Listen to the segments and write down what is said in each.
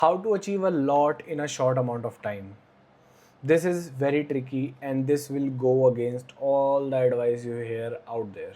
How to achieve a lot in a short amount of time. This is very tricky, and this will go against all the advice you hear out there,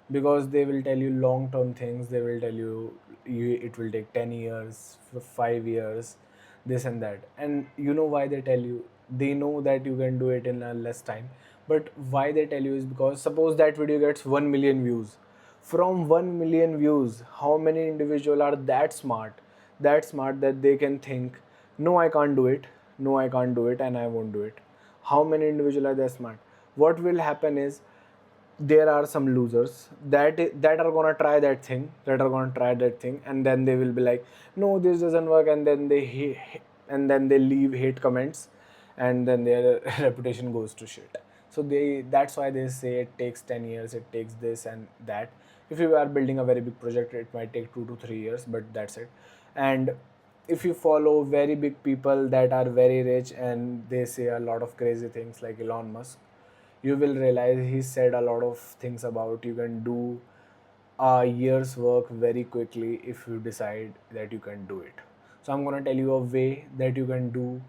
because they will tell you long term things. They will tell you it will take 10 years, 5 years, this and that. And you know why they tell you? They know that you can do it in a less time. But why they tell you is because suppose that video gets 1 million views. From 1 million views, how many individuals are that smart that they can think, no, I can't do it, no, I can't do it, and I won't do it? How many individuals are that smart? What will happen is, there are some losers that are gonna try that thing, and then they will be like, no, this doesn't work, and then they leave hate comments, and then their reputation goes to shit. So that's why they say it takes 10 years, it takes this and that. If you are building a very big project, it might take 2 to 3 years, but that's it. And if you follow very big people that are very rich and they say a lot of crazy things, like Elon Musk, you will realize he said a lot of things about you can do a year's work very quickly if you decide that you can do it. So I'm going to tell you a way that you can do,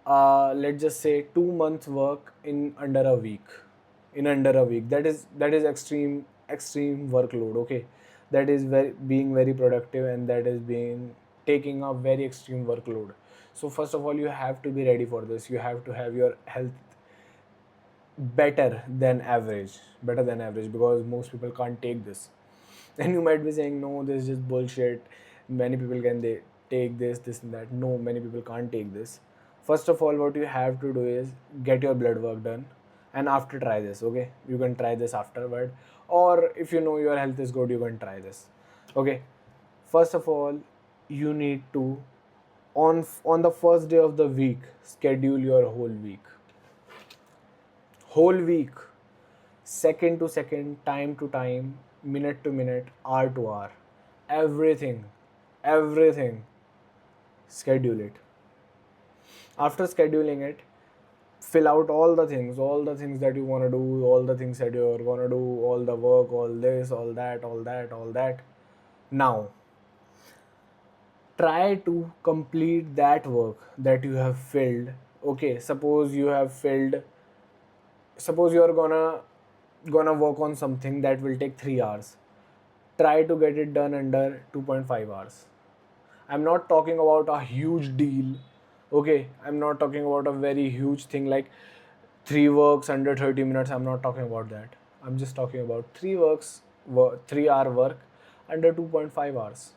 let's just say, 2 months work in under a week. In under a week, that is extreme workload. Okay, that is being very productive, and that is being taking a very extreme workload. So first of all, you have to be ready for this. You have to have your health better than average, because most people can't take this. And you might be saying, no, this is just bullshit, many people can they take this and that. No, many people can't take this. First of all, what you have to do is get your blood work done, and after try this. Okay, you can try this afterward, or if you know your health is good, you can try this. Okay, first of all, you need to, on the first day of the week, schedule your whole week, second to second, time to time, minute to minute, hour to hour, everything, everything. Schedule it. After scheduling it, fill out all the things that you want to do, all the things that you're going to do, all the work, all this, all that, all that, all that. Now, try to complete that work that you have filled. Okay, suppose you're gonna work on something that will take 3 hours. Try to get it done under 2.5 hours. I'm not talking about a huge deal. Okay, I'm not talking about a very huge thing like 3 works under 30 minutes. I'm not talking about that. I'm just talking about 3-hour work under 2.5 hours.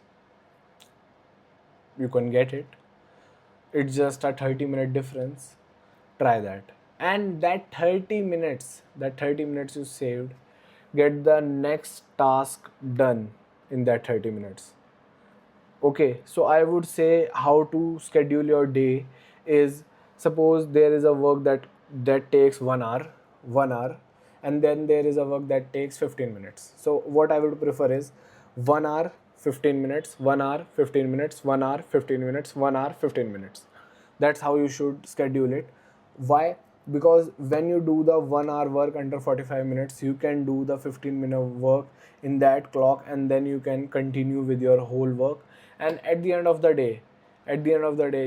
You can get it. It's just a 30-minute difference. Try that. And that 30 minutes you saved, get the next task done in that 30 minutes. Okay, so I would say how to schedule your day is, suppose there is a work that takes 1 hour, and then there is a work that takes 15 minutes. So what I would prefer is 1 hour, 15 minutes, 1 hour, 15 minutes, 1 hour, 15 minutes, 1 hour, 15 minutes. That's how you should schedule it. Why? Because when you do the 1 hour work under 45 minutes, you can do the 15-minute work in that clock, and then you can continue with your whole work. And at the end of the day,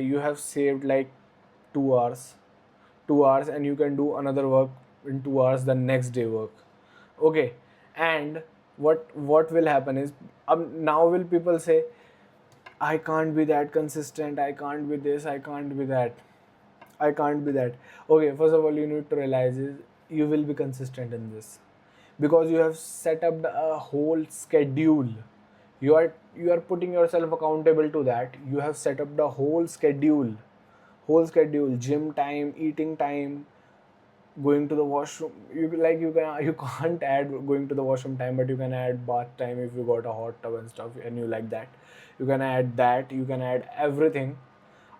you have saved like 2 hours, 2 hours, and you can do another work in 2 hours, the next day work. Okay, and what will happen is, now will people say, I can't be that consistent, I can't be this, I can't be that, I can't be that. Okay, first of all, you need to realize is you will be consistent in this, because you have set up a whole schedule. You are putting yourself accountable to that. You have set up the whole schedule, gym time, eating time, going to the washroom. You can't add going to the washroom time, but you can add bath time if you got a hot tub and stuff and you like that. You can add that, you can add everything.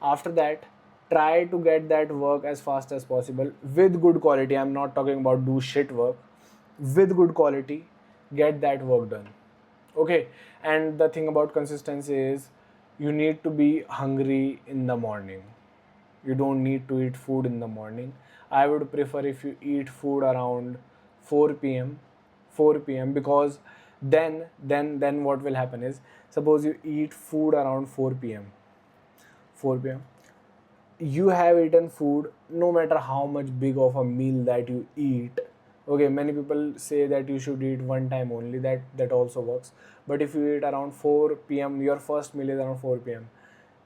After that, try to get that work as fast as possible with good quality. I'm not talking about do shit work. With good quality, get that work done. Okay, and the thing about consistency is, you need to be hungry in the morning. You don't need to eat food in the morning. I would prefer if you eat food around 4 p.m. 4 p.m., because then what will happen is, suppose you eat food around 4 p.m., 4 p.m. You have eaten food, no matter how much big of a meal that you eat. Okay, many people say that you should eat one time only, that also works. But if you eat around 4 p.m., your first meal is around 4 p.m.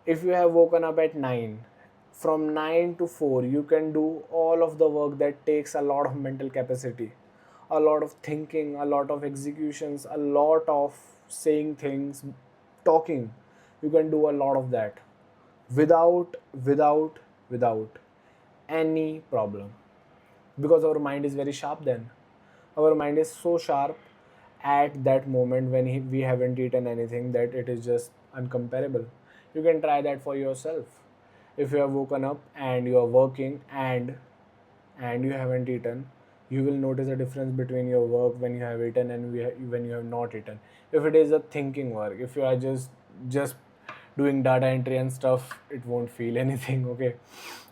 If you have woken up at 9, from 9 to 4 you can do all of the work that takes a lot of mental capacity, a lot of thinking, a lot of executions, a lot of saying things, talking. You can do a lot of that without without without any problem, because our mind is very sharp. Then our mind is so sharp at that moment when we haven't eaten anything, that it is just uncomparable. You can try that for yourself. If you have woken up and you are working and you haven't eaten, you will notice a difference between your work when you have eaten and when you have not eaten. If it is a thinking work, if you are just doing data entry and stuff, it won't feel anything. Okay,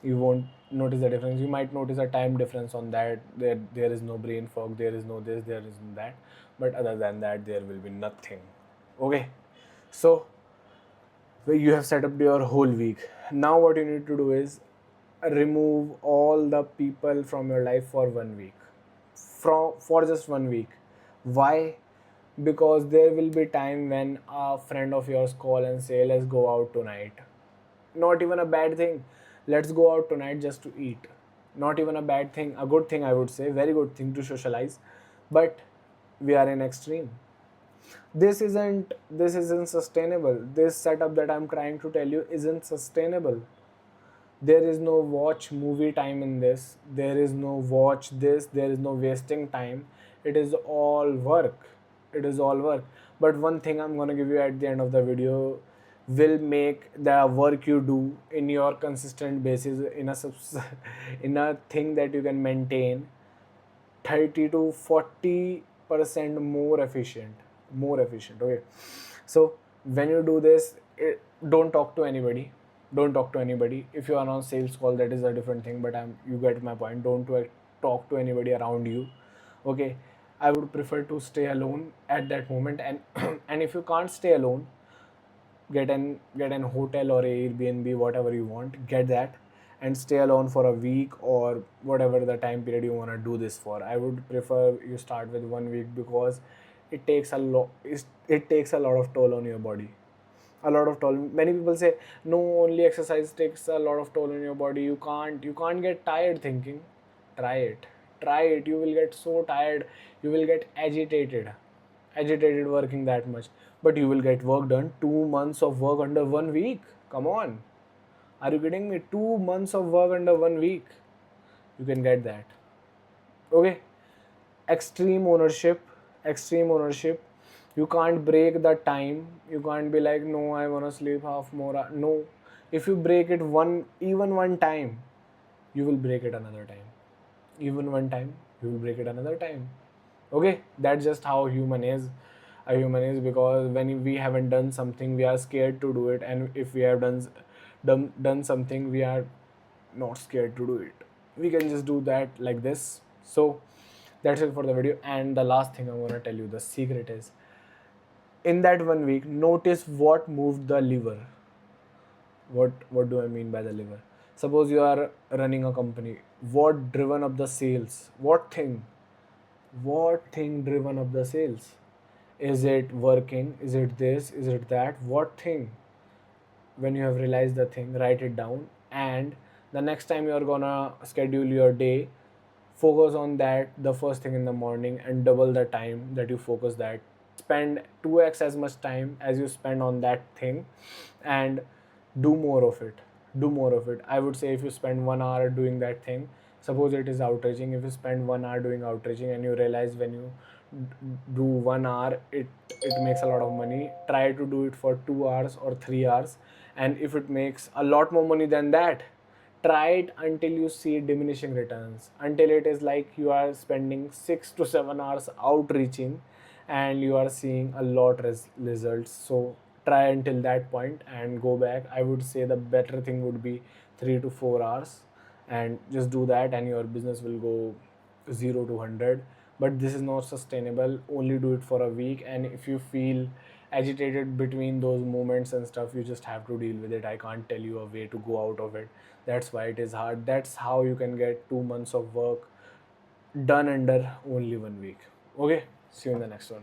you won't notice the difference. You might notice a time difference on that. There is no brain fog, there is no this, there is no that, but other than that there will be nothing. Okay, so you have set up your whole week. Now what you need to do is remove all the people from your life for 1 week, for just 1 week. Why? Because there will be time when a friend of yours call and say, let's go out tonight. Not even a bad thing. Let's go out tonight just to eat. Not even a bad thing, a good thing, I would say, very good thing to socialize. But we are in extreme. This isn't sustainable. This setup that I'm trying to tell you isn't sustainable. There is no watch movie time in this. There is no watch this. There is no wasting time. It is all work. It is all work. But one thing I'm gonna give you at the end of the video will make the work you do in your consistent basis in a in a thing that you can maintain 30 to 40% more efficient. Okay, so when you do this, don't talk to anybody. Don't talk to anybody. If you are on sales call, that is a different thing, but you get my point. Don't talk to anybody around you. Okay, I would prefer to stay alone at that moment. And and if you can't stay alone, get an hotel or Airbnb, whatever you want, get that, and stay alone for a week or whatever the time period you want to do this for. I would prefer you start with 1 week, because it takes a lot of toll on your body, a lot of toll. Many people say no, only exercise takes a lot of toll on your body. You can't get tired thinking. Try it try it you will get so tired. You will get agitated working that much. But you will get work done. 2 months of work under 1 week. Come on, are you kidding me? 2 months of work under 1 week. You can get that. Okay, extreme ownership. You can't break the time. You can't be like, no, I want to sleep half more no. If you break it even one time, you will break it another time. Even one time, you will break it another time. Okay, that's just how human is. A human is, because when we haven't done something, we are scared to do it. And if we have done something, we are not scared to do it. We can just do that like this. So that's it for the video. And the last thing I want to tell you, the secret is, in that 1 week, notice what moved the lever. What do I mean by the lever? Suppose you are running a company. What driven up the sales? What thing driven up the sales? Is it working? Is it this? Is it that? What thing? When you have realized the thing, write it down. And the next time you're gonna schedule your day, focus on that the first thing in the morning, and double the time that you focus that. Spend 2x as much time as you spend on that thing, and do more of it. I would say, if you spend 1 hour doing that thing, suppose it is outreaching. If you spend 1 hour doing outreaching and you realize when you do 1 hour, it makes a lot of money, try to do it for 2 hours or 3 hours. And if it makes a lot more money than that, try it until you see diminishing returns, until it is like you are spending 6 to 7 hours outreaching and you are seeing a lot results. So try until that point and go back. I would say the better thing would be 3 to 4 hours, and just do that, and your business will go 0 to 100. But this is not sustainable. Only do it for a week. And if you feel agitated between those moments and stuff. You just have to deal with it. I can't tell you a way to go out of it. That's why it is hard. That's how you can get 2 months of work done under only 1 week. Okay, see you in the next one.